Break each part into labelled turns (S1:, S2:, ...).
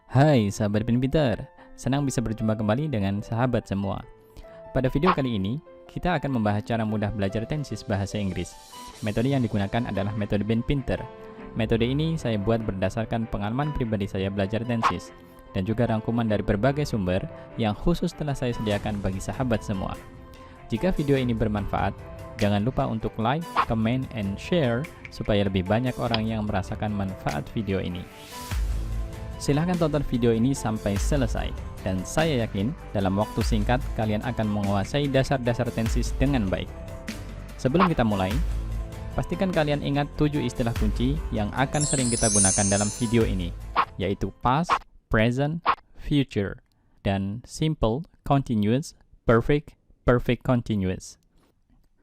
S1: Hai sahabat pinter, senang bisa berjumpa kembali dengan sahabat semua. Pada video kali ini, kita akan membahas cara mudah belajar tenses bahasa Inggris. Metode yang digunakan adalah metode Ben Pinter. Metode ini saya buat berdasarkan pengalaman pribadi saya belajar tenses, dan juga rangkuman dari berbagai sumber yang khusus telah saya sediakan bagi sahabat semua. Jika video ini bermanfaat, jangan lupa untuk like, comment, and share supaya lebih banyak orang yang merasakan manfaat video ini. Silahkan tonton video ini sampai selesai, dan saya yakin dalam waktu singkat kalian akan menguasai dasar-dasar tenses dengan baik. Sebelum kita mulai, pastikan kalian ingat 7 istilah kunci yang akan sering kita gunakan dalam video ini, yaitu past, present, future, dan simple, continuous, perfect, perfect continuous.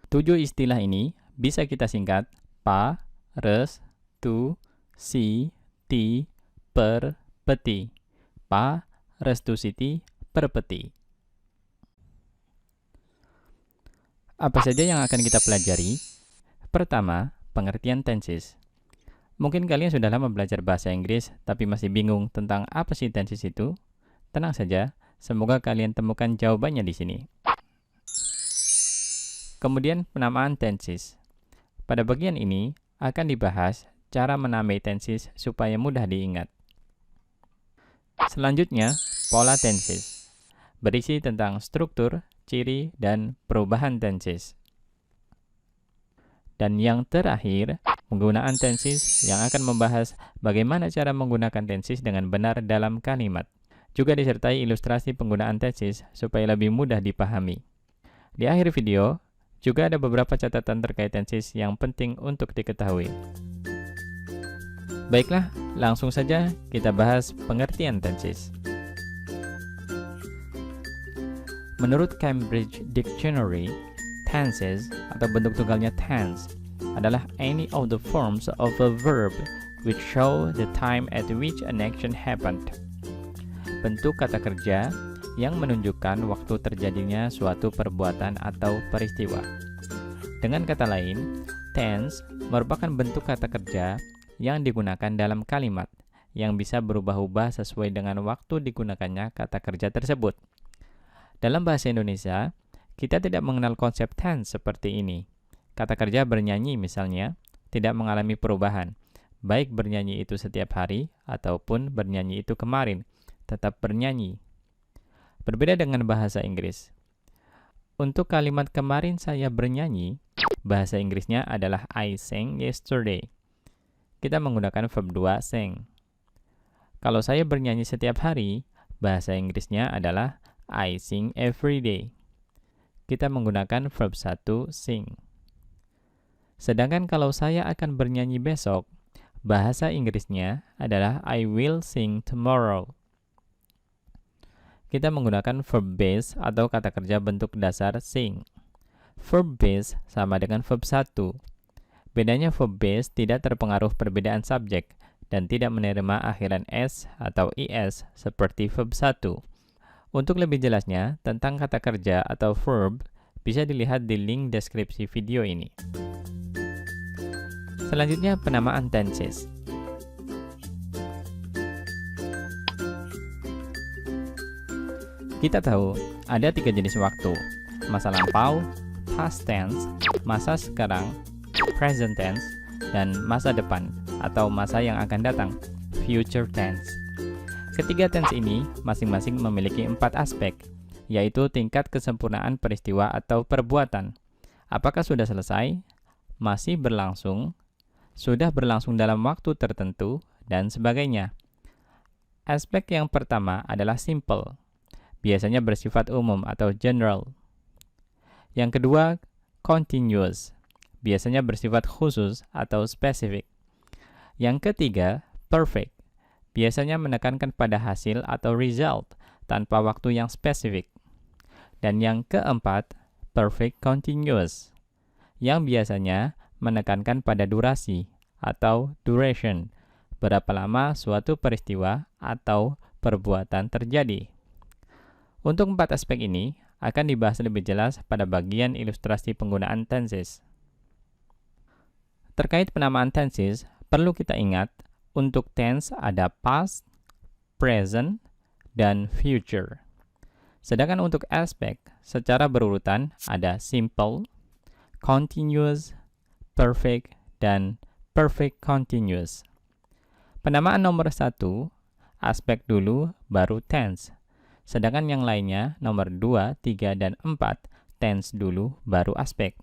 S1: 7 istilah ini bisa kita singkat pa, res, tu, si, ti, per, peti. Pa, restu siti, perpeti. Apa saja yang akan kita pelajari? Pertama, pengertian tenses. Mungkin kalian sudah lama belajar bahasa Inggris, tapi masih bingung tentang apa sih tenses itu? Tenang saja, semoga kalian temukan jawabannya di sini. Kemudian, penamaan tenses. Pada bagian ini, akan dibahas cara menamai tenses supaya mudah diingat. Selanjutnya, pola tenses. Berisi tentang struktur, ciri, dan perubahan tenses. Dan yang terakhir, penggunaan tenses yang akan membahas bagaimana cara menggunakan tenses dengan benar dalam kalimat. Juga disertai ilustrasi penggunaan tenses supaya lebih mudah dipahami. Di akhir video, juga ada beberapa catatan terkait tenses yang penting untuk diketahui. Baiklah, langsung saja kita bahas pengertian tenses. Menurut Cambridge Dictionary, tenses atau bentuk tunggalnya tense adalah any of the forms of a verb which show the time at which an action happened. Bentuk kata kerja yang menunjukkan waktu terjadinya suatu perbuatan atau peristiwa. Dengan kata lain, tense merupakan bentuk kata kerja yang digunakan dalam kalimat, yang bisa berubah-ubah sesuai dengan waktu digunakannya kata kerja tersebut. Dalam bahasa Indonesia, kita tidak mengenal konsep tense seperti ini. Kata kerja bernyanyi misalnya, tidak mengalami perubahan, baik bernyanyi itu setiap hari, ataupun bernyanyi itu kemarin, tetap bernyanyi. Berbeda dengan bahasa Inggris. Untuk kalimat kemarin saya bernyanyi, bahasa Inggrisnya adalah I sang yesterday. Kita menggunakan verb 2 sang. Kalau saya bernyanyi setiap hari, bahasa Inggrisnya adalah I sing every day. Kita menggunakan verb 1 sing. Sedangkan kalau saya akan bernyanyi besok, bahasa Inggrisnya adalah I will sing tomorrow. Kita menggunakan verb base atau kata kerja bentuk dasar sing. Verb base sama dengan verb 1. Bedanya verb base tidak terpengaruh perbedaan subjek dan tidak menerima akhiran s atau is seperti verb 1. Untuk lebih jelasnya tentang kata kerja atau verb, bisa dilihat di link deskripsi video ini. Selanjutnya, penamaan tenses. Kita tahu ada 3 jenis waktu: masa lampau, past tense, masa sekarang, present tense, dan masa depan atau masa yang akan datang, future tense. Ketiga tense ini masing-masing memiliki 4 aspek, yaitu tingkat kesempurnaan peristiwa atau perbuatan. Apakah sudah selesai, masih berlangsung, sudah berlangsung dalam waktu tertentu, dan sebagainya. Aspek yang pertama adalah simple, biasanya bersifat umum atau general. Yang kedua, continuous, biasanya bersifat khusus atau spesifik. Yang ketiga, perfect, biasanya menekankan pada hasil atau result tanpa waktu yang spesifik. Dan yang keempat, perfect continuous, yang biasanya menekankan pada durasi atau duration, berapa lama suatu peristiwa atau perbuatan terjadi. Untuk 4 aspek ini akan dibahas lebih jelas pada bagian ilustrasi penggunaan tenses. Terkait penamaan tenses, perlu kita ingat, untuk tense ada past, present, dan future. Sedangkan untuk aspek, secara berurutan ada simple, continuous, perfect, dan perfect continuous. Penamaan nomor 1, aspek dulu, baru tense. Sedangkan yang lainnya, nomor 2, 3, dan 4, tense dulu, baru aspek.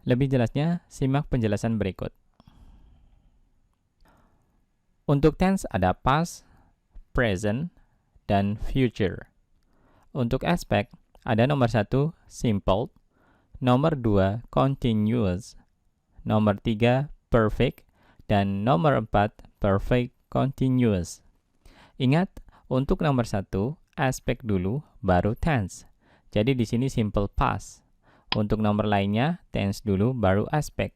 S1: Lebih jelasnya, simak penjelasan berikut. Untuk tense ada past, present, dan future. Untuk aspek, ada nomor 1, simple, nomor 2, continuous, nomor 3, perfect, dan nomor 4, perfect continuous. Ingat, untuk nomor 1, aspek dulu, baru tense. Jadi di sini simple past. Untuk nomor lainnya, tense dulu, baru aspek.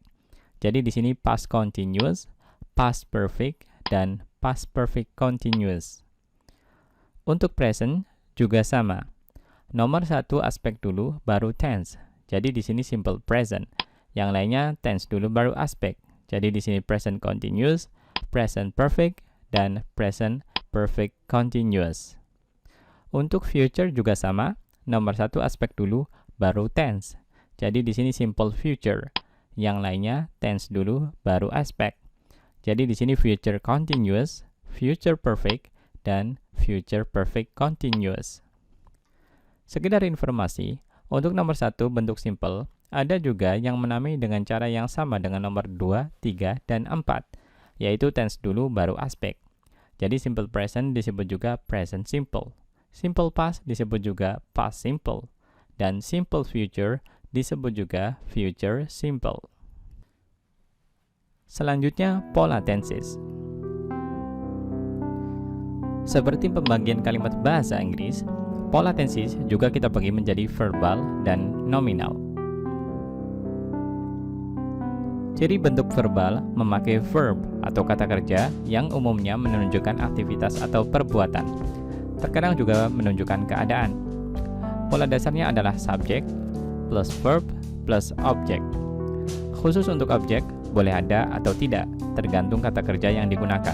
S1: Jadi di sini past continuous, past perfect, dan past perfect continuous. Untuk present juga sama. Nomor 1 aspek dulu, baru tense. Jadi di sini simple present. Yang lainnya tense dulu, baru aspek. Jadi di sini present continuous, present perfect, dan present perfect continuous. Untuk future juga sama. Nomor 1 aspek dulu, baru tense. Jadi di sini simple future. Yang lainnya tense dulu, baru aspek. Jadi di sini future continuous, future perfect, dan future perfect continuous. Sekedar informasi, untuk nomor 1 bentuk simple, ada juga yang menamai dengan cara yang sama dengan nomor 2, 3, dan 4, yaitu tense dulu, baru aspek. Jadi simple present disebut juga present simple. Simple past disebut juga past simple. Dan simple future disebut juga future simple. Selanjutnya, pola tenses. Seperti pembagian kalimat bahasa Inggris, pola tenses juga kita bagi menjadi verbal dan nominal. Ciri bentuk verbal memakai verb atau kata kerja yang umumnya menunjukkan aktivitas atau perbuatan. Terkadang juga menunjukkan keadaan. Pola dasarnya adalah subject plus verb plus object. Khusus untuk objek, boleh ada atau tidak, tergantung kata kerja yang digunakan.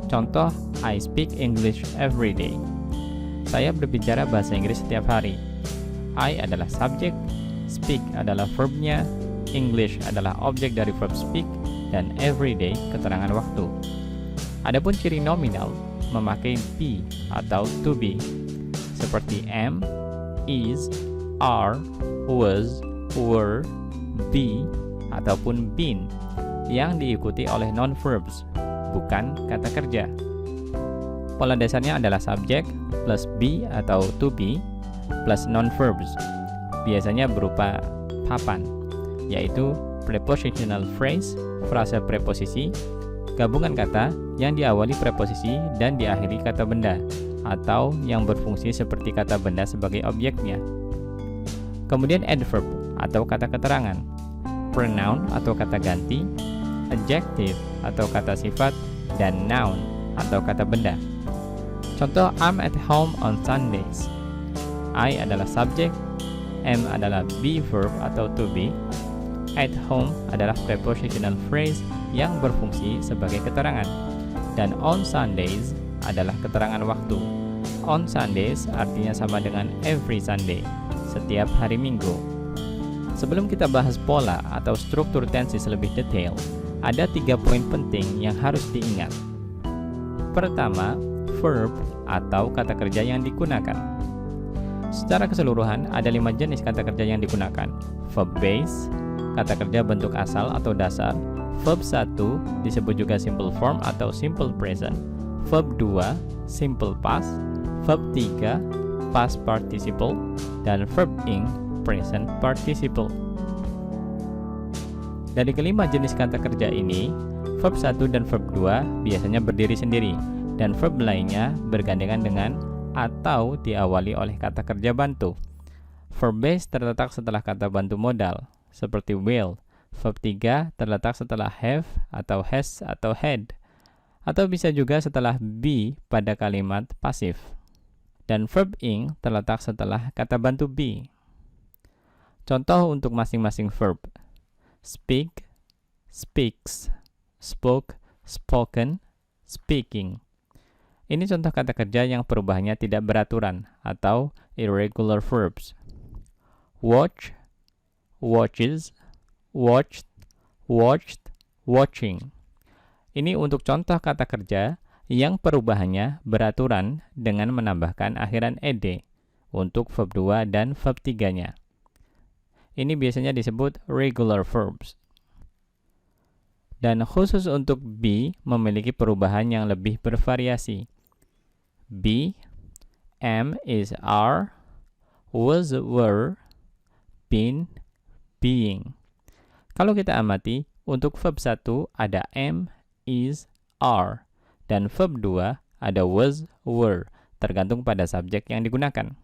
S1: Contoh, I speak English every day. Saya berbicara bahasa Inggris setiap hari. I adalah subjek, speak adalah verbnya, English adalah objek dari verb speak, dan every day keterangan waktu. Adapun ciri nominal memakai be atau to be, seperti am, is, are, was, were, be, ataupun been, yang diikuti oleh non-verbs, bukan kata kerja. Pola dasarnya adalah subjek plus be atau to be plus non-verbs, biasanya berupa papan, yaitu prepositional phrase, frasa preposisi, gabungan kata yang diawali preposisi dan diakhiri kata benda, atau yang berfungsi seperti kata benda sebagai objeknya. Kemudian adverb atau kata keterangan, pronoun atau kata ganti, adjective atau kata sifat, dan noun atau kata benda. Contoh, I'm at home on Sundays. I adalah subjek, am adalah be verb atau to be, at home adalah prepositional phrase yang berfungsi sebagai keterangan, dan on Sundays adalah keterangan waktu. On Sundays artinya sama dengan every Sunday, setiap hari Minggu. Sebelum kita bahas pola atau struktur tenses lebih detail, ada 3 poin penting yang harus diingat. Pertama, verb atau kata kerja yang digunakan. Secara keseluruhan, ada 5 jenis kata kerja yang digunakan. Verb base, kata kerja bentuk asal atau dasar. Verb 1 disebut juga simple form atau simple present. Verb 2, simple past. Verb 3, past participle. Dan verb ing, present participle. Dari kelima jenis kata kerja ini, verb 1 dan verb 2 biasanya berdiri sendiri, dan verb lainnya bergandengan dengan atau diawali oleh kata kerja bantu. Verb base terletak setelah kata bantu modal, seperti will. Verb 3 terletak setelah have atau has atau had, atau bisa juga setelah be pada kalimat pasif. Dan verb ing terletak setelah kata bantu be. Contoh untuk masing-masing verb: speak, speaks, spoke, spoken, speaking. Ini contoh kata kerja yang perubahannya tidak beraturan atau irregular verbs. Watch, watches, watched, watched, watching. Ini untuk contoh kata kerja yang perubahannya beraturan dengan menambahkan akhiran ed untuk verb 2 dan verb 3-nya. Ini biasanya disebut regular verbs. Dan khusus untuk be memiliki perubahan yang lebih bervariasi. Be, am is are, was were, been being. Kalau kita amati, untuk verb 1 ada am, is, are, dan verb 2 ada was, were, tergantung pada subjek yang digunakan.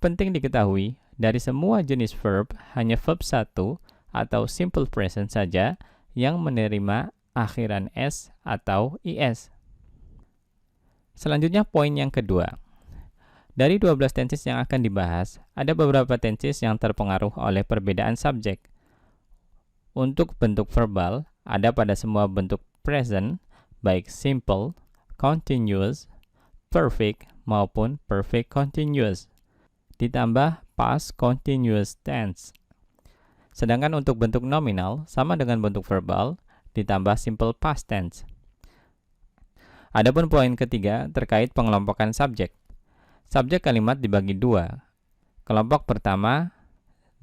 S1: Penting diketahui, dari semua jenis verb, hanya verb 1 atau simple present saja yang menerima akhiran s atau is. Selanjutnya poin yang kedua. Dari 12 tenses yang akan dibahas, ada beberapa tenses yang terpengaruh oleh perbedaan subjek. Untuk bentuk verbal, ada pada semua bentuk present, baik simple, continuous, perfect, maupun perfect continuous. Ditambah past continuous tense. Sedangkan untuk bentuk nominal, sama dengan bentuk verbal, ditambah simple past tense. Adapun poin ketiga terkait pengelompokan subjek. Subjek kalimat dibagi dua. Kelompok pertama,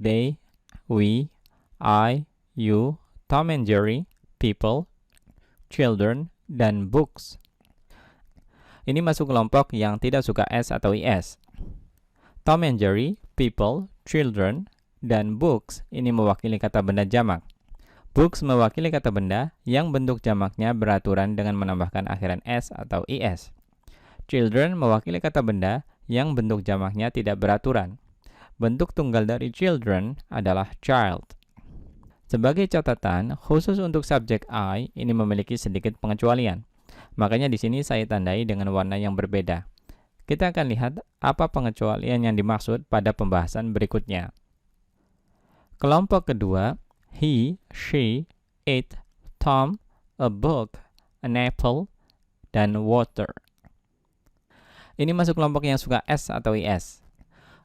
S1: they, we, I, you, Tom and Jerry, people, children, dan books. Ini masuk kelompok yang tidak suka s atau is. Tom and Jerry, people, children, dan books ini mewakili kata benda jamak. Books mewakili kata benda yang bentuk jamaknya beraturan dengan menambahkan akhiran s atau is. Children mewakili kata benda yang bentuk jamaknya tidak beraturan. Bentuk tunggal dari children adalah child. Sebagai catatan, khusus untuk subjek I ini memiliki sedikit pengecualian. Makanya di sini saya tandai dengan warna yang berbeda. Kita akan lihat apa pengecualian yang dimaksud pada pembahasan berikutnya. Kelompok kedua, he, she, it, Tom, a book, an apple, dan water. Ini masuk kelompok yang suka s atau is.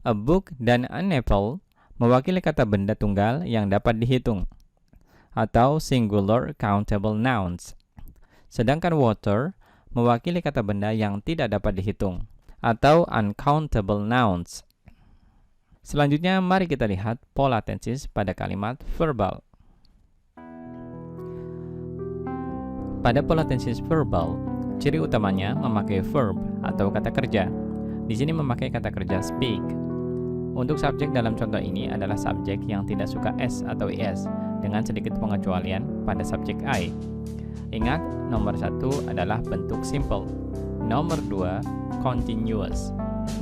S1: A book dan an apple mewakili kata benda tunggal yang dapat dihitung, atau singular countable nouns. Sedangkan water mewakili kata benda yang tidak dapat dihitung, atau uncountable nouns. Selanjutnya, mari kita lihat pola tenses pada kalimat verbal. Pada pola tenses verbal, ciri utamanya memakai verb atau kata kerja. Di sini memakai kata kerja speak. Untuk subjek dalam contoh ini adalah subjek yang tidak suka s atau is, dengan sedikit pengecualian pada subjek I. Ingat, nomor 1 adalah bentuk simple, nomor 2 continuous,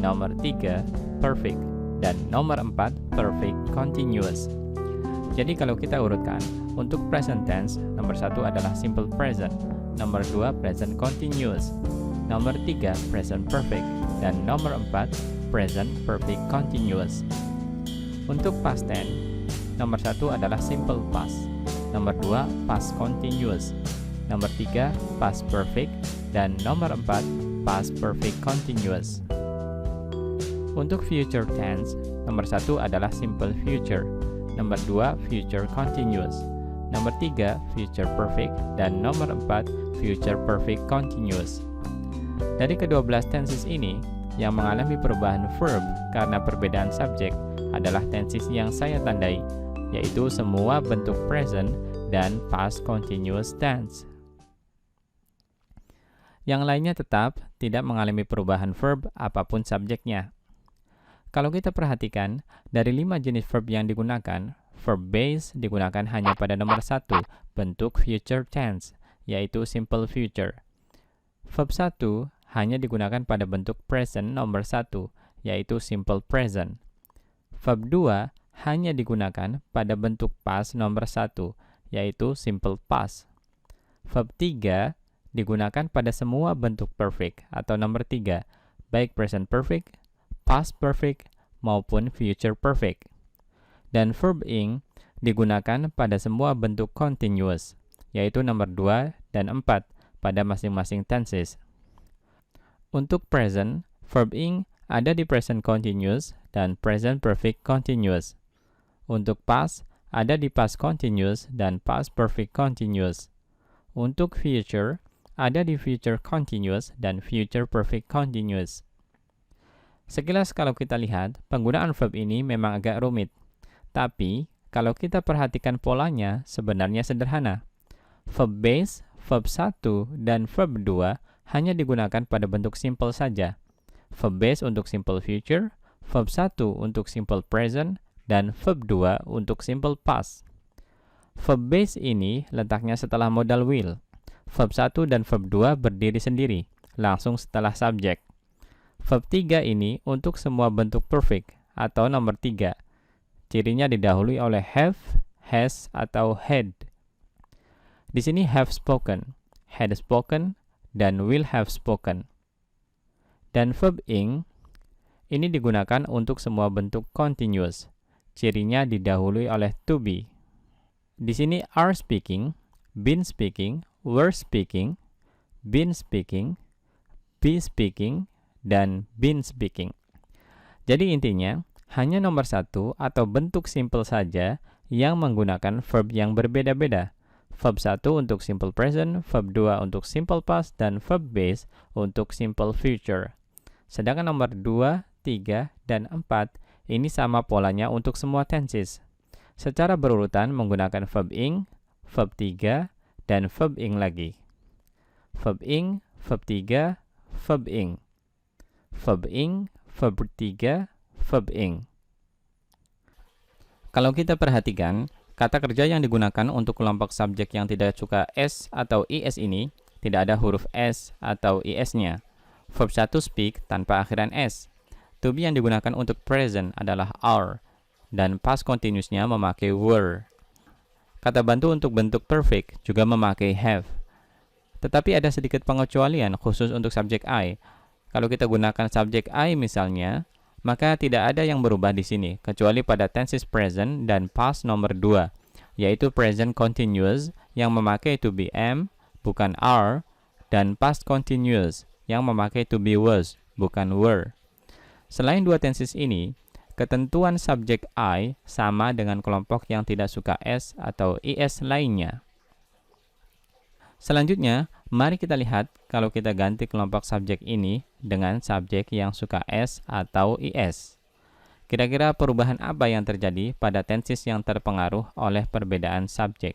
S1: nomor 3 perfect, dan nomor 4 perfect continuous. Jadi kalau kita urutkan, untuk present tense, nomor 1 adalah simple present, nomor 2 present continuous, nomor 3 present perfect, dan nomor 4 present perfect continuous. Untuk past tense, nomor 1 adalah simple past, nomor 2 past continuous, nomor 3 past perfect, dan nomor 4 past perfect continuous. Untuk future tense, nomor 1 adalah simple future, nomor 2 future continuous, nomor 3 future perfect, dan nomor 4 future perfect continuous. Dari ke-12 tenses ini, yang mengalami perubahan verb karena perbedaan subjek adalah tenses yang saya tandai, yaitu semua bentuk present dan past continuous tense. Yang lainnya tetap tidak mengalami perubahan verb apapun subjeknya. Kalau kita perhatikan, dari 5 jenis verb yang digunakan, verb base digunakan hanya pada nomor 1, bentuk future tense, yaitu simple future. Verb 1 hanya digunakan pada bentuk present nomor 1, yaitu simple present. Verb 2 hanya digunakan pada bentuk past nomor 1, yaitu simple past. Verb 3 digunakan pada semua bentuk perfect atau nomor 3, baik present perfect, past perfect, maupun future perfect. Dan verb ing digunakan pada semua bentuk continuous, yaitu nomor 2 dan 4 pada masing-masing tenses. Untuk present, verb ing ada di present continuous dan present perfect continuous. Untuk past, ada di past continuous dan past perfect continuous. Untuk future, ada di future continuous dan future perfect continuous. Sekilas kalau kita lihat, penggunaan verb ini memang agak rumit. Tapi, kalau kita perhatikan polanya, sebenarnya sederhana. Verb base, verb 1, dan verb 2 hanya digunakan pada bentuk simple saja. Verb base untuk simple future, verb 1 untuk simple present, dan verb 2 untuk simple past. Verb base ini letaknya setelah modal will. Verb 1 dan verb 2 berdiri sendiri, langsung setelah subjek. Verb 3 ini untuk semua bentuk perfect atau nomor 3. Cirinya didahului oleh have, has, atau had. Di sini have spoken, had spoken, dan will have spoken. Dan verb ing ini digunakan untuk semua bentuk continuous. Cirinya didahului oleh to be. Di sini are speaking, been speaking, were speaking, been speaking, be speaking, dan been speaking. Jadi intinya, hanya nomor 1 atau bentuk simple saja yang menggunakan verb yang berbeda-beda. Verb 1 untuk simple present, verb 2 untuk simple past, dan verb base untuk simple future. Sedangkan nomor 2, 3, dan 4 ini sama polanya untuk semua tenses. Secara berurutan menggunakan verb ing, verb 3, dan verb ing lagi. Verb ing, verb 3, verb ing. Verb ing, verb 3, verb ing. Kalau kita perhatikan, kata kerja yang digunakan untuk kelompok subjek yang tidak suka S atau IS ini tidak ada huruf S atau IS-nya. Verb 1 speak tanpa akhiran S. To be yang digunakan untuk present adalah are, dan past continuous-nya memakai were. Kata bantu untuk bentuk perfect juga memakai have. Tetapi ada sedikit pengecualian khusus untuk subjek I. Kalau kita gunakan subjek I misalnya, maka tidak ada yang berubah di sini, kecuali pada tenses present dan past nomor 2, yaitu present continuous yang memakai to be am, bukan are, dan past continuous yang memakai to be was, bukan were. Selain dua tenses ini, ketentuan subjek I sama dengan kelompok yang tidak suka S atau IS lainnya. Selanjutnya, mari kita lihat kalau kita ganti kelompok subjek ini dengan subjek yang suka S atau IS. Kira-kira perubahan apa yang terjadi pada tenses yang terpengaruh oleh perbedaan subjek,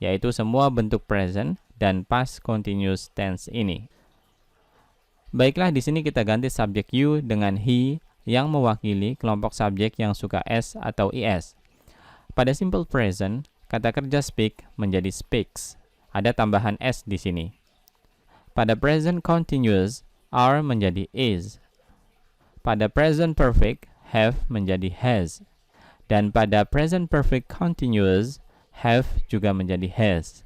S1: yaitu semua bentuk present dan past continuous tense ini. Baiklah, di sini kita ganti subjek you dengan he yang mewakili kelompok subjek yang suka S atau IS. Pada simple present, kata kerja speak menjadi speaks. Ada tambahan S di sini. Pada present continuous, are menjadi is. Pada present perfect, have menjadi has. Dan pada present perfect continuous, have juga menjadi has.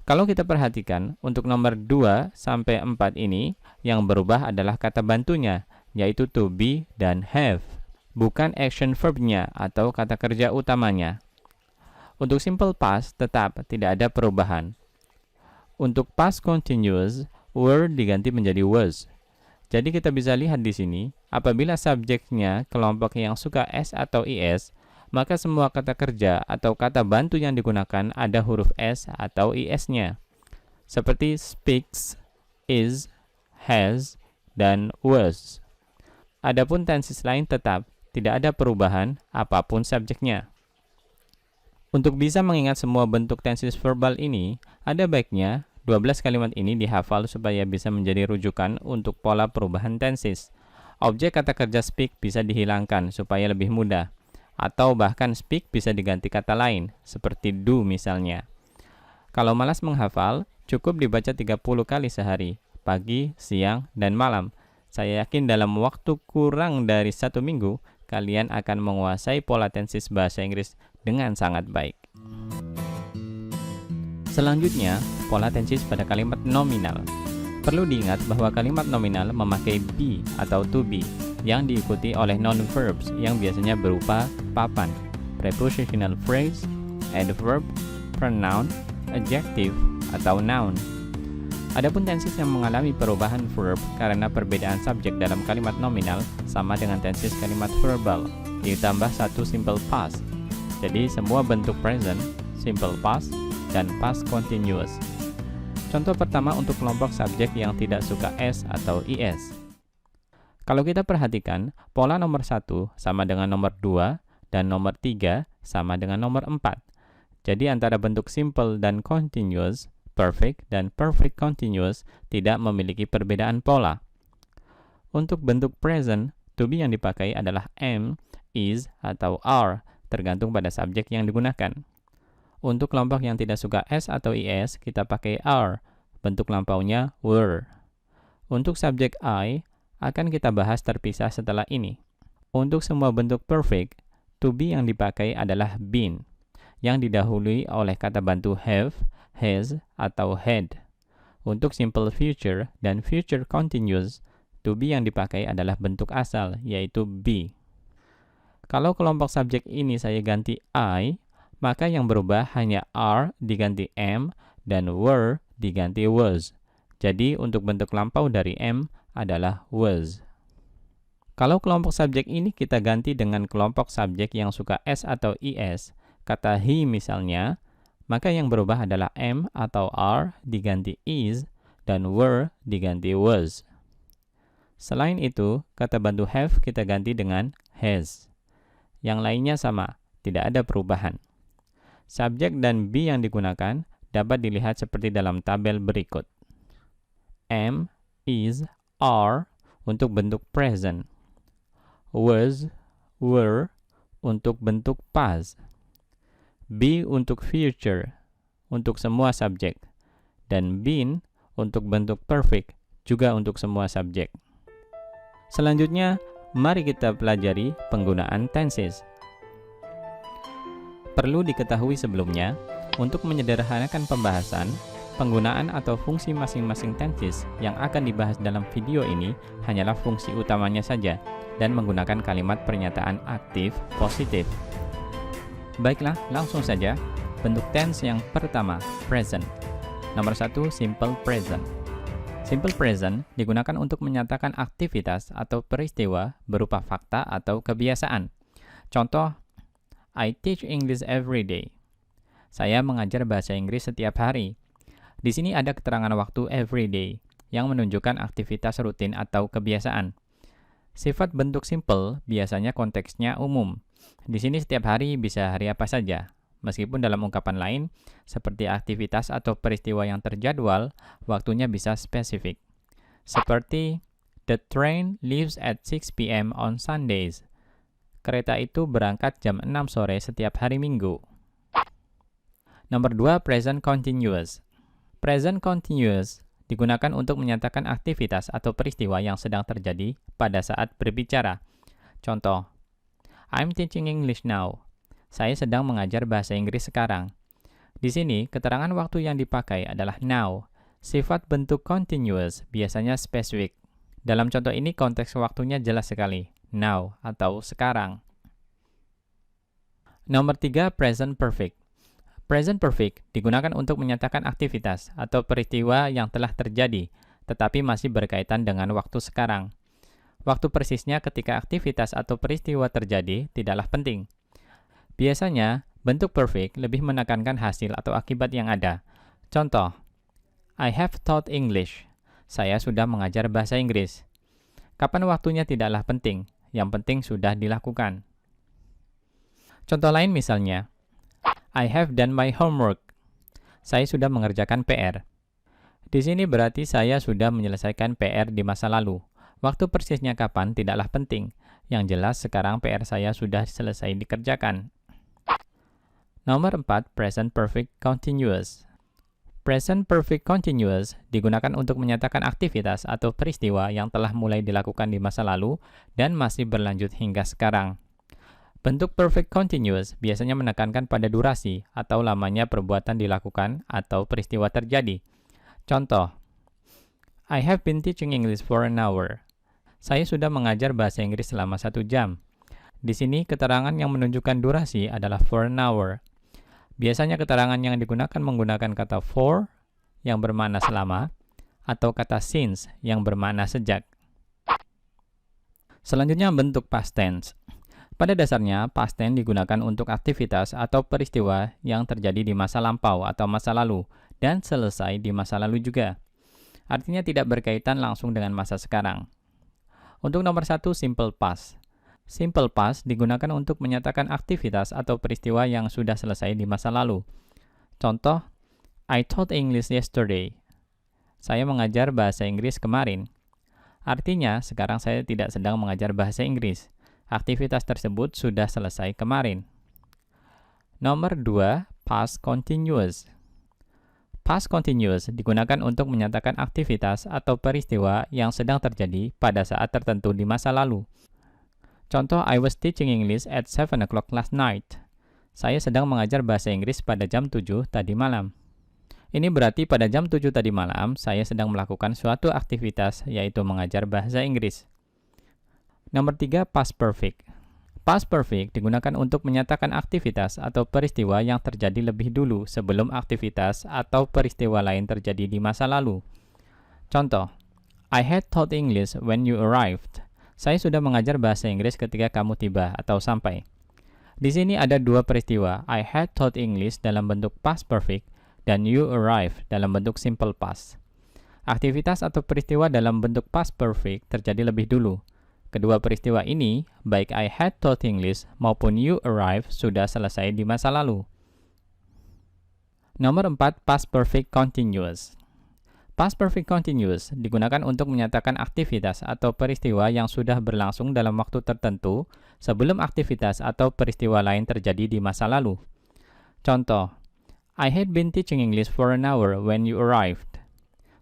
S1: Kalau kita perhatikan, untuk nomor 2 sampai 4 ini, yang berubah adalah kata bantunya, yaitu to be dan have, bukan action verbnya atau kata kerja utamanya. Untuk simple past tetap tidak ada perubahan. Untuk past continuous, were diganti menjadi was. Jadi kita bisa lihat di sini, apabila subjeknya kelompok yang suka S atau IS, maka semua kata kerja atau kata bantu yang digunakan ada huruf S atau IS-nya. Seperti speaks, is, has, dan was. Adapun tenses lain tetap tidak ada perubahan apapun subjeknya. Untuk bisa mengingat semua bentuk tenses verbal ini, ada baiknya 12 kalimat ini dihafal supaya bisa menjadi rujukan untuk pola perubahan tenses. Objek kata kerja speak bisa dihilangkan supaya lebih mudah, atau bahkan speak bisa diganti kata lain, seperti do misalnya. Kalau malas menghafal, cukup dibaca 30 kali sehari, pagi, siang, dan malam. Saya yakin dalam waktu kurang dari 1 minggu, kalian akan menguasai pola tenses bahasa Inggris dengan sangat baik. Selanjutnya, pola tenses pada kalimat nominal. Perlu diingat bahwa kalimat nominal memakai be atau to be yang diikuti oleh non-verbs yang biasanya berupa papan, prepositional phrase, adverb, pronoun, adjective, atau noun. Adapun tenses yang mengalami perubahan verb karena perbedaan subjek dalam kalimat nominal sama dengan tenses kalimat verbal, ditambah satu simple past. Jadi semua bentuk present, simple past, dan past continuous. Contoh pertama untuk kelompok subjek yang tidak suka s atau is. Kalau kita perhatikan, pola nomor 1 sama dengan nomor 2 dan nomor 3 sama dengan nomor 4. Jadi antara bentuk simple dan continuous, perfect dan perfect continuous tidak memiliki perbedaan pola. Untuk bentuk present, to be yang dipakai adalah am, is, atau are, tergantung pada subjek yang digunakan. Untuk kelompok yang tidak suka s atau is, kita pakai are, bentuk lampaunya were. Untuk subjek I, akan kita bahas terpisah setelah ini. Untuk semua bentuk perfect, to be yang dipakai adalah been, yang didahului oleh kata bantu have, has, atau had. Untuk simple future dan future continuous, to be yang dipakai adalah bentuk asal, yaitu be. Kalau kelompok subjek ini saya ganti I, maka yang berubah hanya are diganti am dan were diganti was. Jadi untuk bentuk lampau dari am adalah was. Kalau kelompok subjek ini kita ganti dengan kelompok subjek yang suka s atau is, kata he misalnya, maka yang berubah adalah am atau are diganti is dan were diganti was. Selain itu, kata bantu have kita ganti dengan has. Yang lainnya sama, tidak ada perubahan. Subjek dan be yang digunakan dapat dilihat seperti dalam tabel berikut. Am, is, are untuk bentuk present. Was, were untuk bentuk past. Be untuk future, untuk semua subjek. Dan been untuk bentuk perfect, juga untuk semua subjek. Selanjutnya, mari kita pelajari penggunaan tenses. Perlu diketahui sebelumnya, untuk menyederhanakan pembahasan, penggunaan atau fungsi masing-masing tenses yang akan dibahas dalam video ini hanyalah fungsi utamanya saja dan menggunakan kalimat pernyataan aktif positif. Baiklah, langsung saja. Bentuk tense yang pertama, present. Nomor 1, simple present. Simple present digunakan untuk menyatakan aktivitas atau peristiwa berupa fakta atau kebiasaan. Contoh, I teach English every day. Saya mengajar bahasa Inggris setiap hari. Di sini ada keterangan waktu every day yang menunjukkan aktivitas rutin atau kebiasaan. Sifat bentuk simple biasanya konteksnya umum. Di sini setiap hari bisa hari apa saja. Meskipun dalam ungkapan lain, seperti aktivitas atau peristiwa yang terjadwal, waktunya bisa spesifik. Seperti, the train leaves at 6 p.m. on Sundays. Kereta itu berangkat jam 6 sore setiap hari Minggu. Nomor 2, present continuous. Present continuous digunakan untuk menyatakan aktivitas atau peristiwa yang sedang terjadi pada saat berbicara. Contoh, I'm teaching English now. Saya sedang mengajar bahasa Inggris sekarang. Di sini, keterangan waktu yang dipakai adalah now. Sifat bentuk continuous biasanya spesifik. Dalam contoh ini, konteks waktunya jelas sekali. Now atau sekarang. Nomor 3, present perfect. Present perfect digunakan untuk menyatakan aktivitas atau peristiwa yang telah terjadi, tetapi masih berkaitan dengan waktu sekarang. Waktu persisnya ketika aktivitas atau peristiwa terjadi tidaklah penting. Biasanya, bentuk perfect lebih menekankan hasil atau akibat yang ada. Contoh, I have taught English. Saya sudah mengajar bahasa Inggris. Kapan waktunya tidaklah penting, yang penting sudah dilakukan. Contoh lain misalnya, I have done my homework. Saya sudah mengerjakan PR. Di sini berarti saya sudah menyelesaikan PR di masa lalu. Waktu persisnya kapan tidaklah penting. Yang jelas sekarang PR saya sudah selesai dikerjakan. Nomor 4, present perfect continuous. Present perfect continuous digunakan untuk menyatakan aktivitas atau peristiwa yang telah mulai dilakukan di masa lalu dan masih berlanjut hingga sekarang. Bentuk perfect continuous biasanya menekankan pada durasi atau lamanya perbuatan dilakukan atau peristiwa terjadi. Contoh, I have been teaching English for an hour. Saya sudah mengajar bahasa Inggris selama 1 jam. Di sini keterangan yang menunjukkan durasi adalah for an hour. Biasanya keterangan yang digunakan menggunakan kata for yang bermakna selama atau kata since yang bermakna sejak. Selanjutnya bentuk past tense. Pada dasarnya, past tense digunakan untuk aktivitas atau peristiwa yang terjadi di masa lampau atau masa lalu dan selesai di masa lalu juga. Artinya tidak berkaitan langsung dengan masa sekarang. Untuk nomor 1, simple past. Simple past digunakan untuk menyatakan aktivitas atau peristiwa yang sudah selesai di masa lalu. Contoh, I taught English yesterday. Saya mengajar bahasa Inggris kemarin. Artinya, sekarang saya tidak sedang mengajar bahasa Inggris. Aktivitas tersebut sudah selesai kemarin. Nomor 2, past continuous. Past continuous digunakan untuk menyatakan aktivitas atau peristiwa yang sedang terjadi pada saat tertentu di masa lalu. Contoh, I was teaching English at 7 o'clock last night. Saya sedang mengajar bahasa Inggris pada jam 7 tadi malam. Ini berarti pada jam 7 tadi malam, saya sedang melakukan suatu aktivitas, yaitu mengajar bahasa Inggris. Nomor 3, past perfect. Past perfect digunakan untuk menyatakan aktivitas atau peristiwa yang terjadi lebih dulu sebelum aktivitas atau peristiwa lain terjadi di masa lalu. Contoh, I had taught English when you arrived. Saya sudah mengajar bahasa Inggris ketika kamu tiba atau sampai. Di sini ada dua peristiwa, I had taught English dalam bentuk past perfect dan you arrived dalam bentuk simple past. Aktivitas atau peristiwa dalam bentuk past perfect terjadi lebih dulu. Kedua peristiwa ini, baik I had taught English maupun you arrived sudah selesai di masa lalu. Nomor 4, past perfect continuous. Past perfect continuous digunakan untuk menyatakan aktivitas atau peristiwa yang sudah berlangsung dalam waktu tertentu sebelum aktivitas atau peristiwa lain terjadi di masa lalu. Contoh, I had been teaching English for an hour when you arrived.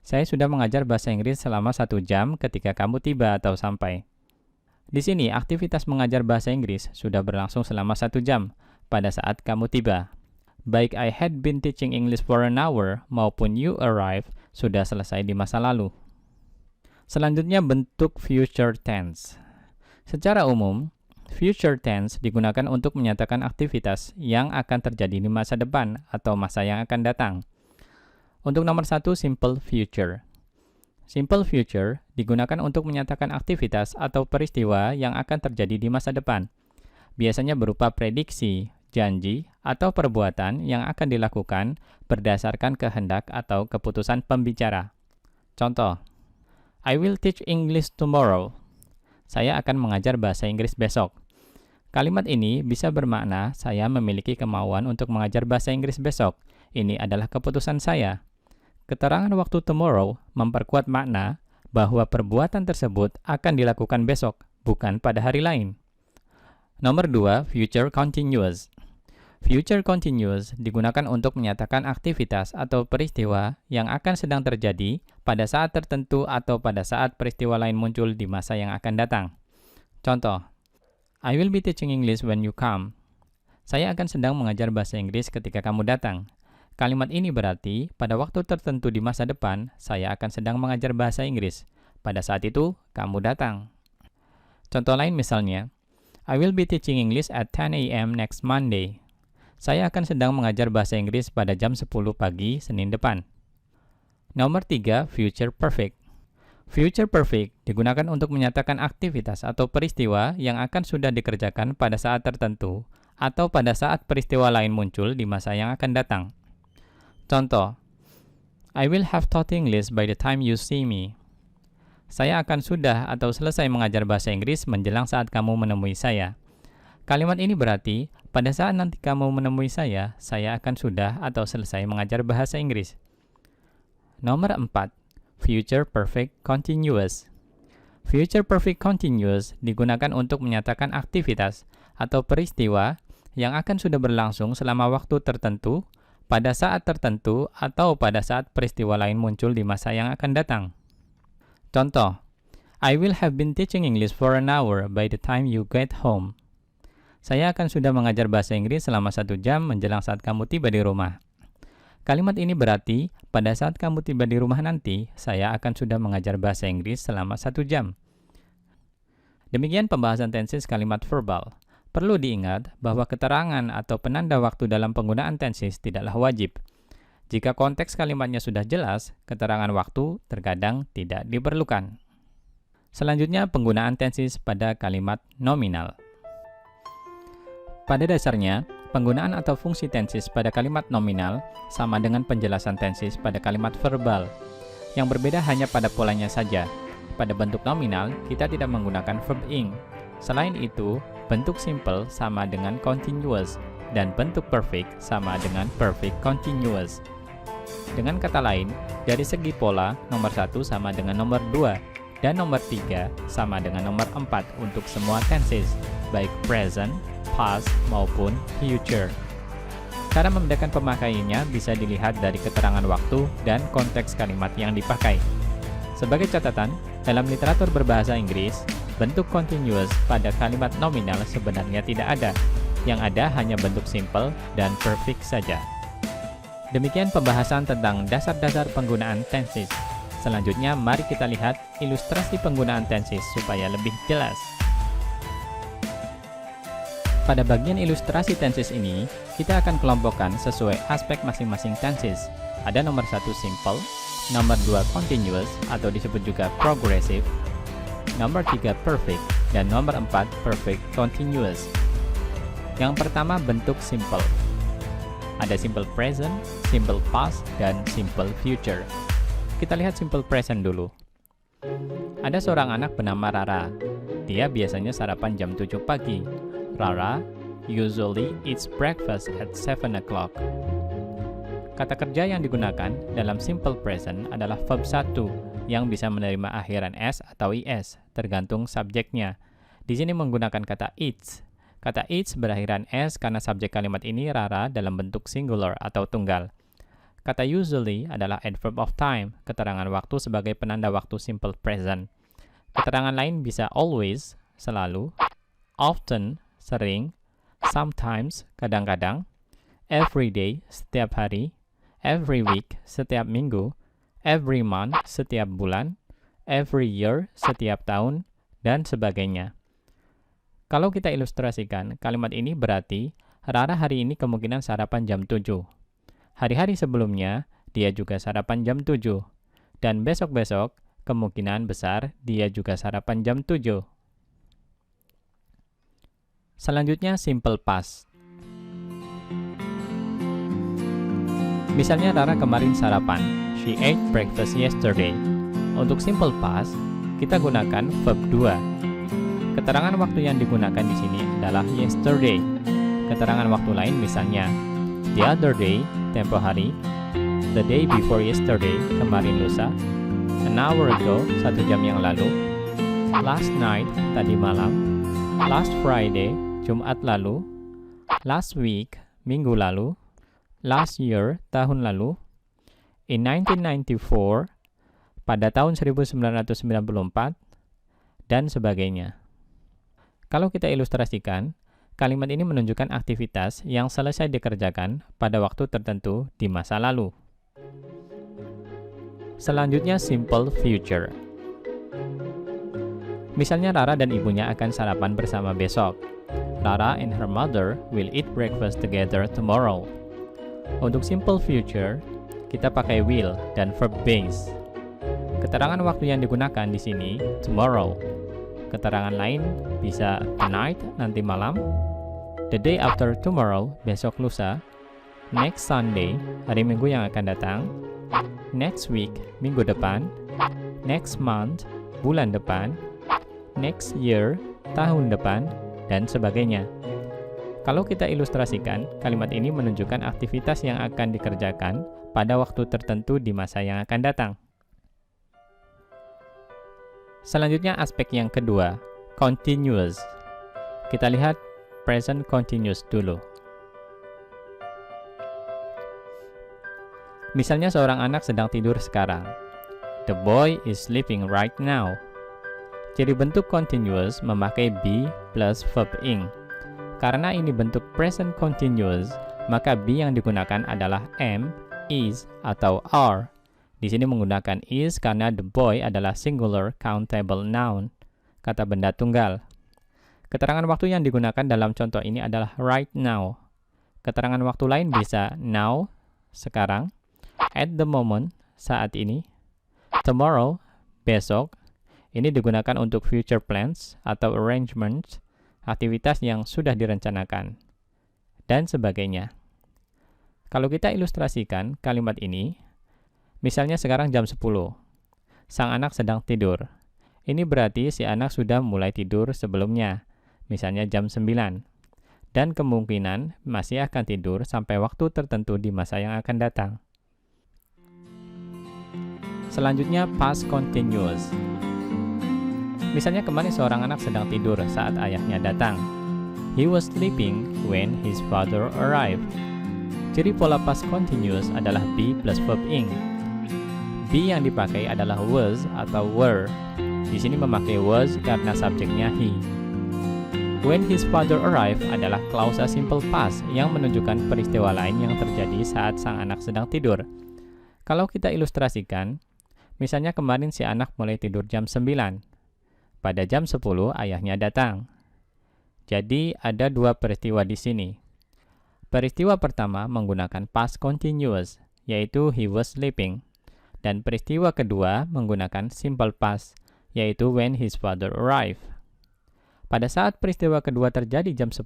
S1: Saya sudah mengajar bahasa Inggris selama 1 jam ketika kamu tiba atau sampai. Di sini, aktivitas mengajar bahasa Inggris sudah berlangsung selama 1 jam pada saat kamu tiba. Baik I had been teaching English for an hour maupun you arrived sudah selesai di masa lalu. Selanjutnya bentuk future tense. Secara umum, future tense digunakan untuk menyatakan aktivitas yang akan terjadi di masa depan atau masa yang akan datang. Untuk nomor 1, simple future. Simple future digunakan untuk menyatakan aktivitas atau peristiwa yang akan terjadi di masa depan. Biasanya berupa prediksi, janji, atau perbuatan yang akan dilakukan berdasarkan kehendak atau keputusan pembicara. Contoh, I will teach English tomorrow. Saya akan mengajar bahasa Inggris besok. Kalimat ini bisa bermakna saya memiliki kemauan untuk mengajar bahasa Inggris besok. Ini adalah keputusan saya. Keterangan waktu tomorrow memperkuat makna bahwa perbuatan tersebut akan dilakukan besok, bukan pada hari lain. Nomor 2, future continuous. Future continuous digunakan untuk menyatakan aktivitas atau peristiwa yang akan sedang terjadi pada saat tertentu atau pada saat peristiwa lain muncul di masa yang akan datang. Contoh, I will be teaching English when you come. Saya akan sedang mengajar bahasa Inggris ketika kamu datang. Kalimat ini berarti, pada waktu tertentu di masa depan, saya akan sedang mengajar bahasa Inggris. Pada saat itu, kamu datang. Contoh lain misalnya, I will be teaching English at 10 a.m. next Monday. Saya akan sedang mengajar bahasa Inggris pada jam 10 pagi Senin depan. Nomor 3, future perfect. Future perfect digunakan untuk menyatakan aktivitas atau peristiwa yang akan sudah dikerjakan pada saat tertentu atau pada saat peristiwa lain muncul di masa yang akan datang. Contoh, I will have taught English by the time you see me. Saya akan sudah atau selesai mengajar bahasa Inggris menjelang saat kamu menemui saya. Kalimat ini berarti, pada saat nanti kamu menemui saya akan sudah atau selesai mengajar bahasa Inggris. Nomor 4, future perfect continuous. Future perfect continuous digunakan untuk menyatakan aktivitas atau peristiwa yang akan sudah berlangsung selama waktu tertentu, pada saat tertentu, atau pada saat peristiwa lain muncul di masa yang akan datang. Contoh, I will have been teaching English for an hour by the time you get home. Saya akan sudah mengajar bahasa Inggris selama 1 jam menjelang saat kamu tiba di rumah. Kalimat ini berarti, pada saat kamu tiba di rumah nanti, saya akan sudah mengajar bahasa Inggris selama 1 jam. Demikian pembahasan tenses kalimat verbal. Perlu diingat bahwa keterangan atau penanda waktu dalam penggunaan tenses tidaklah wajib. Jika konteks kalimatnya sudah jelas, keterangan waktu terkadang tidak diperlukan. Selanjutnya, penggunaan tenses pada kalimat nominal. Pada dasarnya, penggunaan atau fungsi tenses pada kalimat nominal sama dengan penjelasan tenses pada kalimat verbal. Yang berbeda hanya pada polanya saja. Pada bentuk nominal, kita tidak menggunakan verb ing. Selain itu, bentuk simple sama dengan continuous, dan bentuk perfect sama dengan perfect continuous. Dengan kata lain, dari segi pola, nomor 1 sama dengan nomor 2, dan nomor 3 sama dengan nomor 4 untuk semua tenses, baik present, past, maupun future. Cara membedakan pemakaiannya bisa dilihat dari keterangan waktu dan konteks kalimat yang dipakai. Sebagai catatan, dalam literatur berbahasa Inggris, bentuk continuous pada kalimat nominal sebenarnya tidak ada. Yang ada hanya bentuk simple dan perfect saja. Demikian pembahasan tentang dasar-dasar penggunaan tenses. Selanjutnya, mari kita lihat ilustrasi penggunaan tenses supaya lebih jelas. Pada bagian ilustrasi tenses ini, kita akan kelompokkan sesuai aspek masing-masing tenses. Ada nomor 1 simple, nomor 2 continuous atau disebut juga progressive, nomor 3 perfect, dan nomor 4 perfect continuous. Yang pertama, bentuk simple. Ada simple present, simple past, dan simple future. Kita lihat simple present dulu. Ada seorang anak bernama Rara. Dia biasanya sarapan jam 7 pagi. Rara usually eats breakfast at 7 o'clock. Kata kerja yang digunakan dalam simple present adalah verb 1 yang bisa menerima akhiran s atau is, tergantung subjeknya. Di sini menggunakan kata eats. Kata eats berakhiran s karena subjek kalimat ini Rara dalam bentuk singular atau tunggal. Kata usually adalah adverb of time, keterangan waktu sebagai penanda waktu simple present. Keterangan lain bisa always, selalu, often, sering, sometimes, kadang-kadang, every day, setiap hari, every week, setiap minggu, every month, setiap bulan, every year, setiap tahun, dan sebagainya. Kalau kita ilustrasikan, kalimat ini berarti Rara hari ini kemungkinan sarapan jam 7. Hari-hari sebelumnya, dia juga sarapan jam 7. Dan besok-besok, kemungkinan besar dia juga sarapan jam 7. Selanjutnya, simple past. Misalnya Rara kemarin sarapan. She ate breakfast yesterday. Untuk simple past, kita gunakan verb 2. Keterangan waktu yang digunakan di sini adalah yesterday. Keterangan waktu lain misalnya the other day, tempo hari, the day before yesterday, kemarin lusa, an hour ago, 1 jam yang lalu, last night, tadi malam, last Friday, Jumat lalu, last week, minggu lalu, last year, tahun lalu, in 1994, pada tahun 1994, dan sebagainya. Kalau kita ilustrasikan, kalimat ini menunjukkan aktivitas yang selesai dikerjakan pada waktu tertentu di masa lalu. Selanjutnya, simple future. Misalnya Rara dan ibunya akan sarapan bersama besok. Rara and her mother will eat breakfast together tomorrow. Untuk simple future, kita pakai will dan verb base. Keterangan waktu yang digunakan di sini tomorrow. Keterangan lain bisa tonight, nanti malam, the day after tomorrow, besok lusa, next Sunday, hari Minggu yang akan datang, next week, minggu depan, next month, bulan depan, next year, tahun depan, dan sebagainya. Kalau kita ilustrasikan, kalimat ini menunjukkan aktivitas yang akan dikerjakan pada waktu tertentu di masa yang akan datang. Selanjutnya aspek yang kedua, continuous. Kita lihat present continuous dulu. Misalnya seorang anak sedang tidur sekarang. The boy is sleeping right now. Jadi bentuk continuous memakai be plus verb ing. Karena ini bentuk present continuous, maka be yang digunakan adalah am, is, atau are. Di sini menggunakan is karena the boy adalah singular countable noun, kata benda tunggal. Keterangan waktu yang digunakan dalam contoh ini adalah right now. Keterangan waktu lain bisa now, sekarang, At the moment, saat ini. Tomorrow, besok. Ini digunakan untuk future plans atau arrangements, aktivitas yang sudah direncanakan, dan sebagainya. Kalau kita ilustrasikan kalimat ini, misalnya sekarang jam 10, sang anak sedang tidur. Ini berarti si anak sudah mulai tidur sebelumnya, misalnya jam 9, dan kemungkinan masih akan tidur sampai waktu tertentu di masa yang akan datang. Selanjutnya, past continuous. Misalnya kemarin seorang anak sedang tidur saat ayahnya datang. He was sleeping when his father arrived. Ciri pola past continuous adalah be plus verb ing. Be yang dipakai adalah was atau were. Di sini memakai was karena subjeknya he. When his father arrived adalah klausa simple past yang menunjukkan peristiwa lain yang terjadi saat sang anak sedang tidur. Kalau kita ilustrasikan, misalnya kemarin si anak mulai tidur jam 9. Pada jam 10, ayahnya datang. Jadi, ada dua peristiwa di sini. Peristiwa pertama menggunakan past continuous, yaitu he was sleeping. Dan peristiwa kedua menggunakan simple past, yaitu when his father arrived. Pada saat peristiwa kedua terjadi jam 10,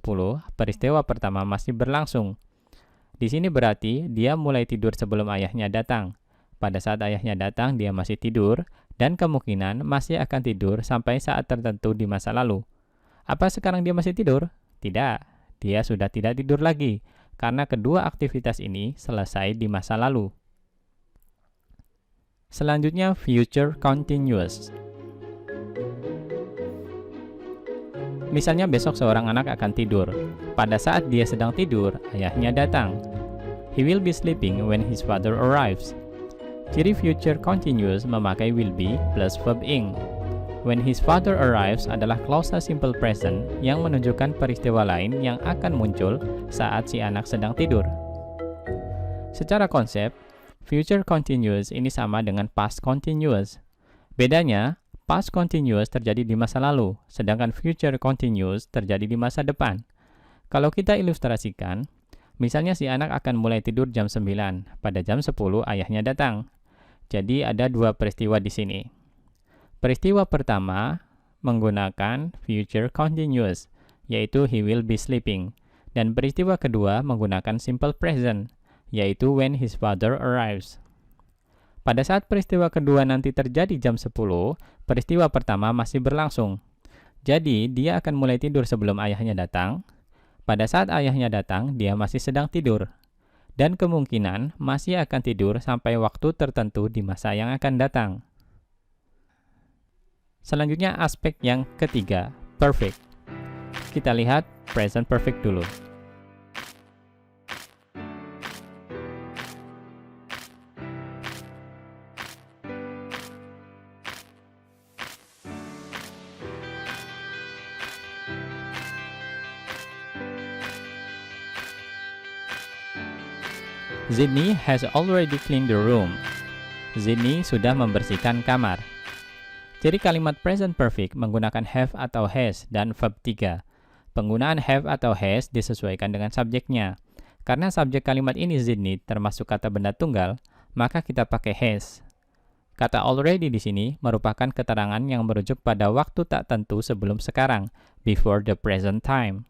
S1: peristiwa pertama masih berlangsung. Di sini berarti dia mulai tidur sebelum ayahnya datang. Pada saat ayahnya datang, dia masih tidur, dan kemungkinan masih akan tidur sampai saat tertentu di masa lalu. Apa sekarang dia masih tidur? Tidak, dia sudah tidak tidur lagi, karena kedua aktivitas ini selesai di masa lalu. Selanjutnya, future continuous. Misalnya besok seorang anak akan tidur. Pada saat dia sedang tidur, ayahnya datang. He will be sleeping when his father arrives. Ciri future continuous memakai will be plus verb ing. When his father arrives adalah klausa simple present yang menunjukkan peristiwa lain yang akan muncul saat si anak sedang tidur. Secara konsep, future continuous ini sama dengan past continuous. Bedanya, past continuous terjadi di masa lalu, sedangkan future continuous terjadi di masa depan. Kalau kita ilustrasikan, misalnya si anak akan mulai tidur jam 9, pada jam 10 ayahnya datang. Jadi ada dua peristiwa di sini. Peristiwa pertama menggunakan future continuous, yaitu he will be sleeping. Dan peristiwa kedua menggunakan simple present, yaitu when his father arrives. Pada saat peristiwa kedua nanti terjadi jam 10, peristiwa pertama masih berlangsung. Jadi dia akan mulai tidur sebelum ayahnya datang. Pada saat ayahnya datang, dia masih sedang tidur. Dan kemungkinan masih akan tidur sampai waktu tertentu di masa yang akan datang. Selanjutnya aspek yang ketiga, perfect. Kita lihat present perfect dulu. Sydney has already cleaned the room. Sydney sudah membersihkan kamar. Ciri kalimat present perfect menggunakan have atau has dan verb 3. Penggunaan have atau has disesuaikan dengan subjeknya. Karena subjek kalimat ini Sydney termasuk kata benda tunggal, maka kita pakai has. Kata already di sini merupakan keterangan yang merujuk pada waktu tak tentu sebelum sekarang, before the present time.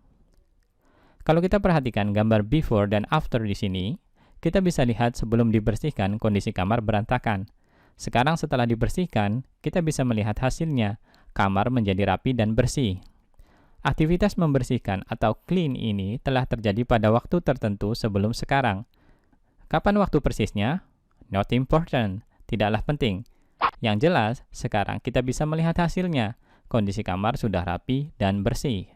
S1: Kalau kita perhatikan gambar before dan after di sini, kita bisa lihat sebelum dibersihkan kondisi kamar berantakan. Sekarang setelah dibersihkan, kita bisa melihat hasilnya. Kamar menjadi rapi dan bersih. Aktivitas membersihkan atau clean ini telah terjadi pada waktu tertentu sebelum sekarang. Kapan waktu persisnya? Not important, tidaklah penting. Yang jelas, sekarang kita bisa melihat hasilnya. Kondisi kamar sudah rapi dan bersih.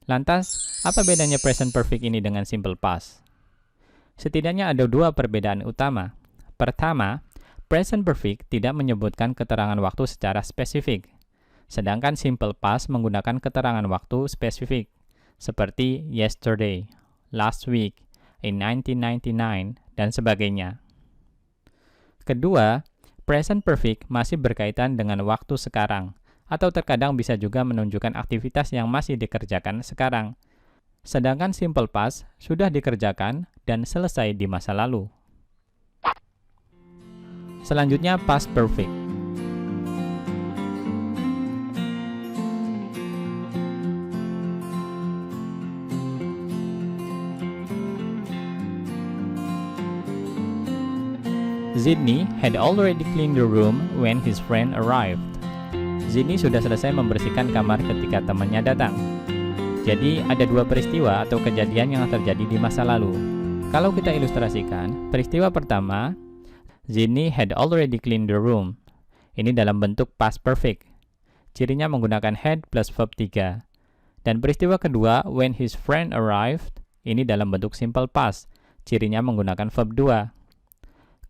S1: Lantas, apa bedanya present perfect ini dengan simple past? Setidaknya ada dua perbedaan utama. Pertama, present perfect tidak menyebutkan keterangan waktu secara spesifik. Sedangkan simple past menggunakan keterangan waktu spesifik, seperti yesterday, last week, in 1999, dan sebagainya. Kedua, present perfect masih berkaitan dengan waktu sekarang, atau terkadang bisa juga menunjukkan aktivitas yang masih dikerjakan sekarang. Sedangkan simple past sudah dikerjakan dan selesai di masa lalu. Selanjutnya past perfect. Sydney had already cleaned the room when his friend arrived. Sydney sudah selesai membersihkan kamar ketika temannya datang. Jadi ada dua peristiwa atau kejadian yang terjadi di masa lalu. Kalau kita ilustrasikan, peristiwa pertama, Sydney had already cleaned the room. Ini dalam bentuk past perfect. Cirinya menggunakan had plus verb 3. Dan peristiwa kedua, when his friend arrived, ini dalam bentuk simple past. Cirinya menggunakan verb 2.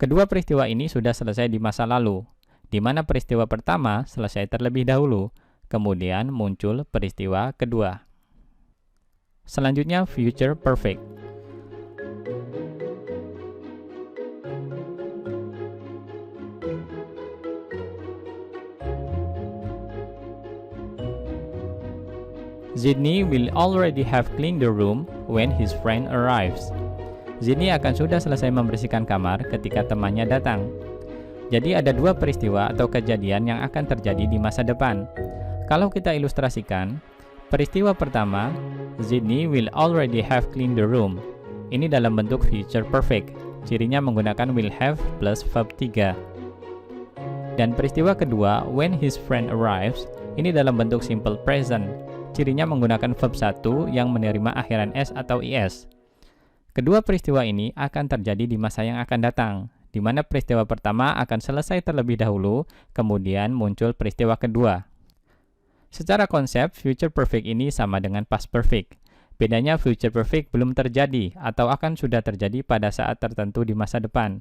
S1: Kedua peristiwa ini sudah selesai di masa lalu, di mana peristiwa pertama selesai terlebih dahulu, kemudian muncul peristiwa kedua. Selanjutnya future perfect. Sydney will already have cleaned the room when his friend arrives. Sydney akan sudah selesai membersihkan kamar ketika temannya datang. Jadi ada dua peristiwa atau kejadian yang akan terjadi di masa depan. Kalau kita ilustrasikan, peristiwa pertama, Sydney will already have cleaned the room. Ini dalam bentuk future perfect. Cirinya menggunakan will have plus verb 3. Dan peristiwa kedua, when his friend arrives, ini dalam bentuk simple present. Cirinya menggunakan verb 1 yang menerima akhiran s atau is. Kedua peristiwa ini akan terjadi di masa yang akan datang, di mana peristiwa pertama akan selesai terlebih dahulu, kemudian muncul peristiwa kedua. Secara konsep, future perfect ini sama dengan past perfect. Bedanya future perfect belum terjadi atau akan sudah terjadi pada saat tertentu di masa depan.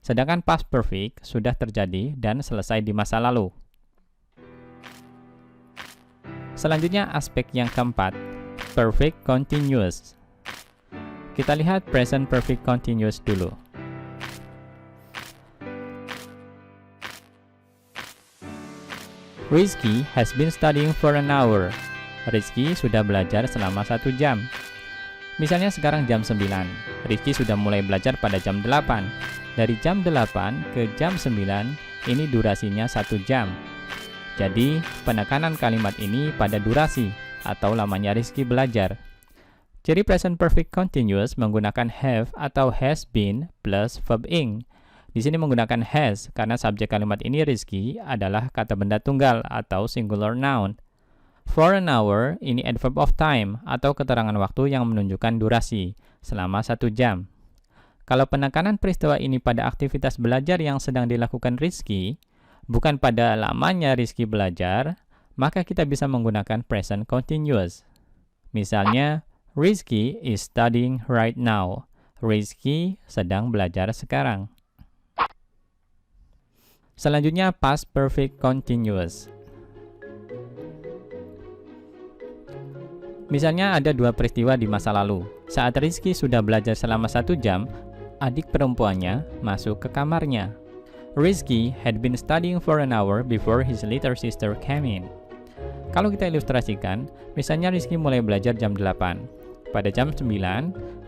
S1: Sedangkan past perfect sudah terjadi dan selesai di masa lalu. Selanjutnya aspek yang keempat, perfect continuous. Kita lihat present perfect continuous dulu. Rizky has been studying for an hour. Rizky sudah belajar selama 1 jam. Misalnya sekarang jam 9. Rizky sudah mulai belajar pada jam 8. Dari jam 8 ke jam 9, ini durasinya 1 jam. Jadi, penekanan kalimat ini pada durasi atau lamanya Rizky belajar. Ciri present perfect continuous menggunakan have atau has been plus verb ing. Di sini menggunakan has karena subjek kalimat ini Rizky adalah kata benda tunggal atau singular noun. For an hour ini adverb of time atau keterangan waktu yang menunjukkan durasi selama 1 jam. Kalau penekanan peristiwa ini pada aktivitas belajar yang sedang dilakukan Rizky, bukan pada lamanya Rizky belajar, maka kita bisa menggunakan present continuous. Misalnya, Rizky is studying right now. Rizky sedang belajar sekarang. Selanjutnya past perfect continuous. Misalnya ada dua peristiwa di masa lalu. Saat Rizky sudah belajar selama 1 jam, adik perempuannya masuk ke kamarnya. Rizky had been studying for an hour before his little sister came in. Kalau kita ilustrasikan, misalnya Rizky mulai belajar jam 8. Pada jam 9,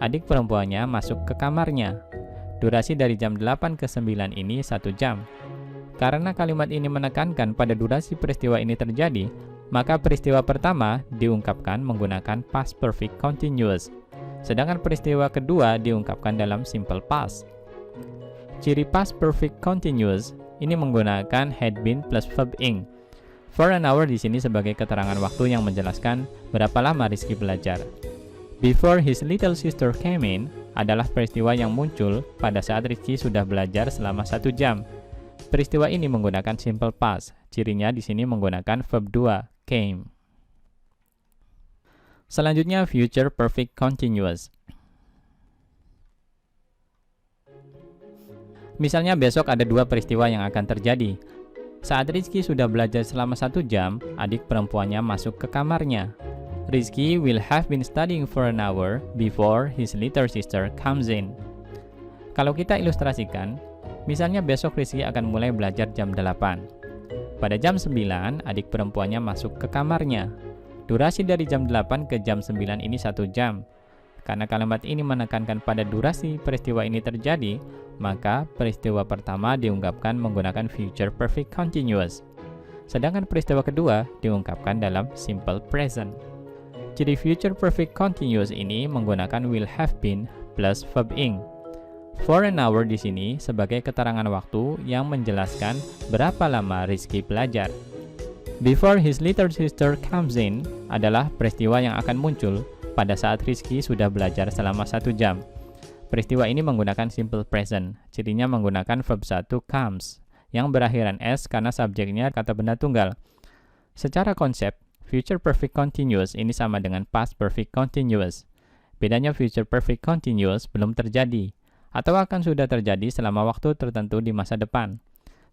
S1: adik perempuannya masuk ke kamarnya. Durasi dari jam 8 ke 9 ini 1 jam. Karena kalimat ini menekankan pada durasi peristiwa ini terjadi, maka peristiwa pertama diungkapkan menggunakan past perfect continuous. Sedangkan peristiwa kedua diungkapkan dalam simple past. Ciri past perfect continuous ini menggunakan had been plus verb ing. For an hour di sini sebagai keterangan waktu yang menjelaskan berapa lama Rizky belajar. Before his little sister came in adalah peristiwa yang muncul pada saat Rizky sudah belajar selama 1 jam. Peristiwa ini menggunakan simple past. Cirinya di sini menggunakan verb 2, came. Selanjutnya future perfect continuous. Misalnya besok ada dua peristiwa yang akan terjadi. Saat Rizky sudah belajar selama 1 jam, adik perempuannya masuk ke kamarnya. Rizky will have been studying for an hour before his little sister comes in. Kalau kita ilustrasikan, misalnya besok Rizky akan mulai belajar jam 8. Pada jam 9, adik perempuannya masuk ke kamarnya. Durasi dari jam 8 ke jam 9 ini 1 jam. Karena kalimat ini menekankan pada durasi peristiwa ini terjadi, maka peristiwa pertama diungkapkan menggunakan future perfect continuous. Sedangkan peristiwa kedua diungkapkan dalam simple present. Jadi future perfect continuous ini menggunakan will have been plus verb ing. For an hour di sini sebagai keterangan waktu yang menjelaskan berapa lama Rizky belajar. Before his little sister comes in adalah peristiwa yang akan muncul pada saat Rizky sudah belajar selama 1 jam. Peristiwa ini menggunakan simple present, cirinya menggunakan verb 1 comes, yang berakhiran s karena subjeknya kata benda tunggal. Secara konsep, future perfect continuous ini sama dengan past perfect continuous. Bedanya future perfect continuous belum terjadi, atau akan sudah terjadi selama waktu tertentu di masa depan.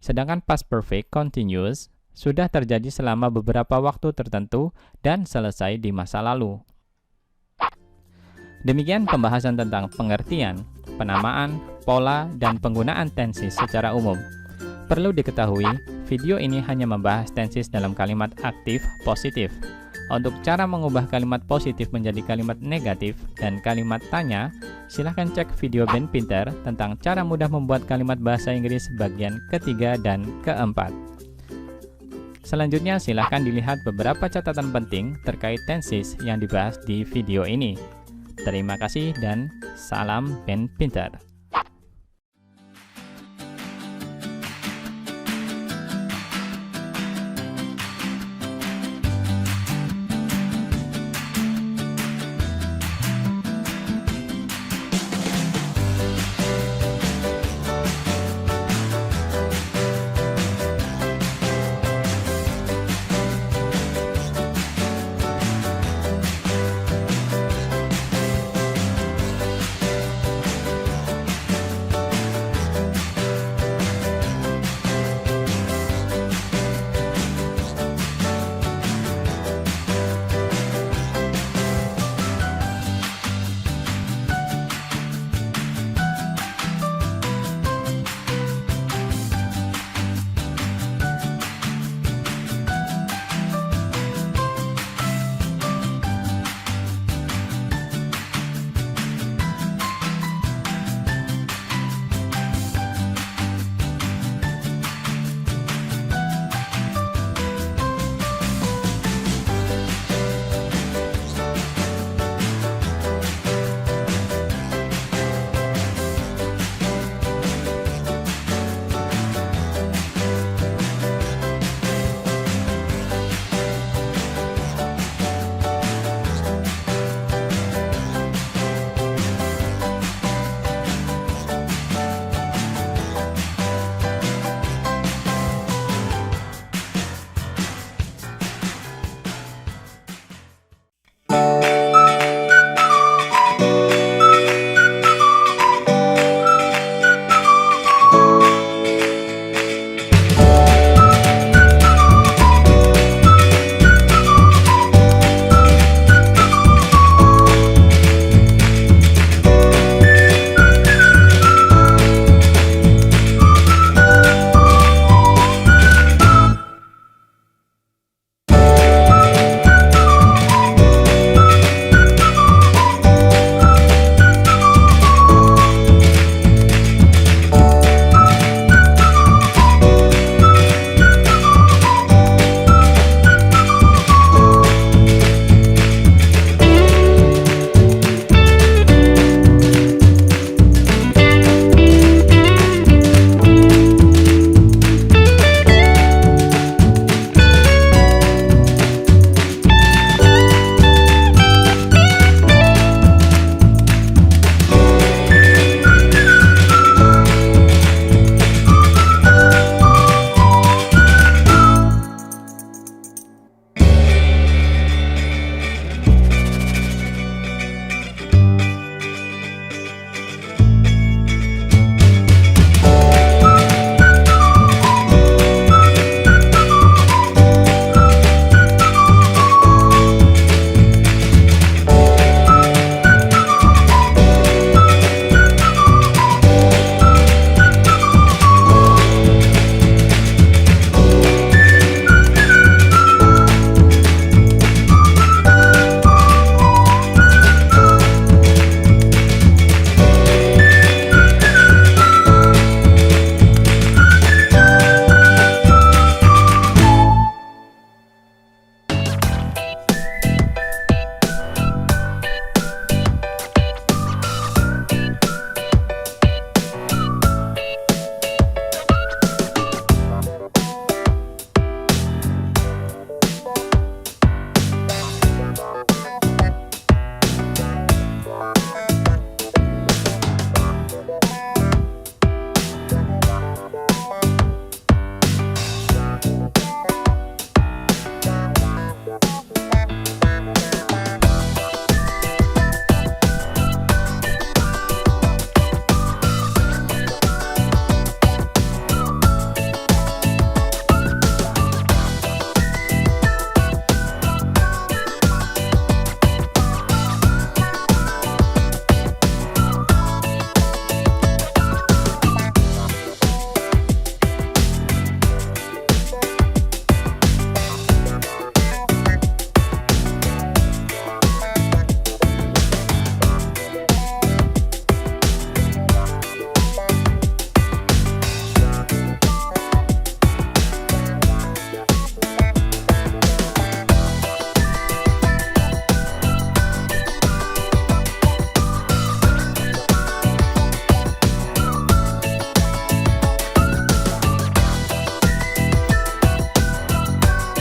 S1: Sedangkan past perfect continuous sudah terjadi selama beberapa waktu tertentu dan selesai di masa lalu. Demikian pembahasan tentang pengertian, penamaan, pola, dan penggunaan tenses secara umum. Perlu diketahui, video ini hanya membahas tenses dalam kalimat aktif positif. Untuk cara mengubah kalimat positif menjadi kalimat negatif dan kalimat tanya, silahkan cek video Ben Pinter tentang cara mudah membuat kalimat bahasa Inggris bagian ketiga dan keempat. Selanjutnya, silahkan dilihat beberapa catatan penting terkait tenses yang dibahas di video ini. Terima kasih dan salam Ben Pinter.